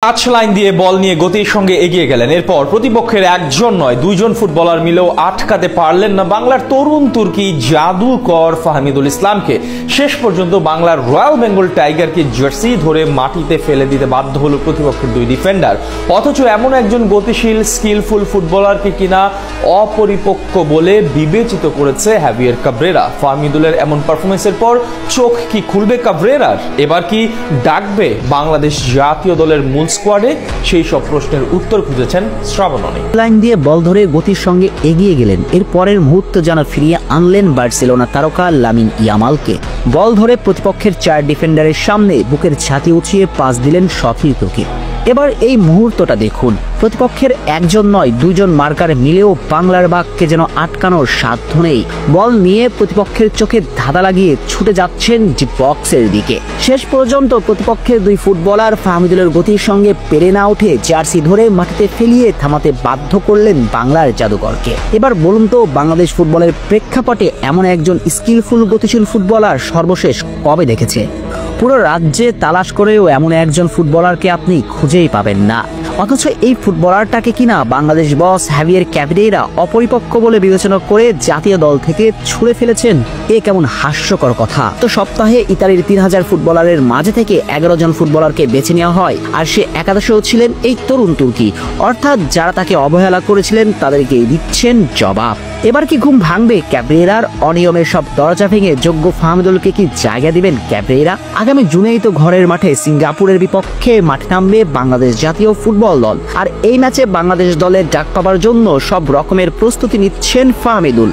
Touch line দিয়ে বল নিয়ে গতির সঙ্গে এগিয়ে গেলেন। এরপর প্রতিপক্ষের একজন নয় দুইজন ফুটবলার মিলেও আটকাতে পারলেন না বাংলার তরুণ তুর্কি জাদুকর ফাহমিদুল ইসলামকে। শেষ পর্যন্ত বাংলার রয়্যাল বেঙ্গল টাইগারকে জার্সি ধরে মাটিতে ফেলে দিতে বাধ্য হলো প্রতিপক্ষের দুই ডিফেন্ডার। অথচ এমন একজন গতিশীল স্কিলফুল ফুটবলারকে কিনা অপরিপক্ক বলে বিবেচিত করেছে হ্যাভিয়ের কাব্রেরা। ফাহমিদুলের এমন পারফরমেন্সের পর চোখ কি খুলবে কাব্রেরার? এবার কি ডাকবে বাংলাদেশ জাতীয় দলের মূল স্কোয়াডে? সেই সব প্রশ্নের উত্তর খুঁজেছেন শ্রাবণ অনেক। লাইন দিয়ে বল ধরে গতির সঙ্গে এগিয়ে গেলেন। এর পরের মুহূর্তে যেন ফিরিয়ে আনলেন বার্সেলোনা তারকা লামিন ইয়ামালকে। বল ধরে প্রতিপক্ষের 4 ডিফেন্ডারের সামনে বুকের ছাতি উঁচিয়ে পাস দিলেন সতীর্থকে। এবার এই মুহূর্তটা দেখুন, প্রতিপক্ষের একজন নয় দুইজন মার্কার মিলেও বাংলার বাঘকে যেন আটকানোর সাধ্য নেই। বল নিয়ে প্রতিপক্ষের চোখে ধাঁধা লাগিয়ে ছুটে যাচ্ছেন জি বক্সের দিকে। শেষ পর্যন্ত প্রতিপক্ষের দুই ফুটবলার ফাহমিদুলের গতির সঙ্গে পেরে না উঠে জার্সি ধরে মাটিতে ফেলিয়ে থামাতে বাধ্য করলেন বাংলার জাদুকরকে। এবার বলুন তো, বাংলাদেশ ফুটবলের প্রেক্ষাপটে এমন একজন স্কিলফুল গতিশীল ফুটবলার সর্বশেষ কবে দেখেছে? পুরো রাজ্যে তালাশ করেও এমন একজন ফুটবলারকে আপনি খুঁজেই পাবেন না। অথচ এই ফুটবলারটাকে কিনা বাংলাদেশ বস হ্যাভিয়ের কাব্রেরা অপরিপক্ক বলে বিবেচনা করে জাতীয় দল থেকে ছুড়ে ফেলেছেন। এ কেমন হাস্যকর কথা। তো সপ্তাহে ইতালির 3000 ফুটবলারের মাঝে থেকে 11 জন ফুটবলারকে বেছে নেওয়া হয়, আর সে একাদশেও ছিলেন এই তরুণ তুর্কি। অর্থাৎ যারা তাকে অবহেলা করেছিলেন তাদেরকে দিচ্ছেন জবাব। এবার কি ঘুম ভাঙবে ক্যাব্রেরার? অনিয়মের সব দরজা ভেঙে যোগ্য ফাহমিদুলকে কি জায়গা দিবেন ক্যাব্রেরা? আগামী জুনেই তো ঘরের মাঠে সিঙ্গাপুরের বিপক্ষে মাঠে নামবে বাংলাদেশ জাতীয় ফুটবল দল। আর এই ম্যাচে বাংলাদেশ দলের ডাক পাবার জন্য সব রকমের প্রস্তুতি নিচ্ছেন ফাহমিদুল।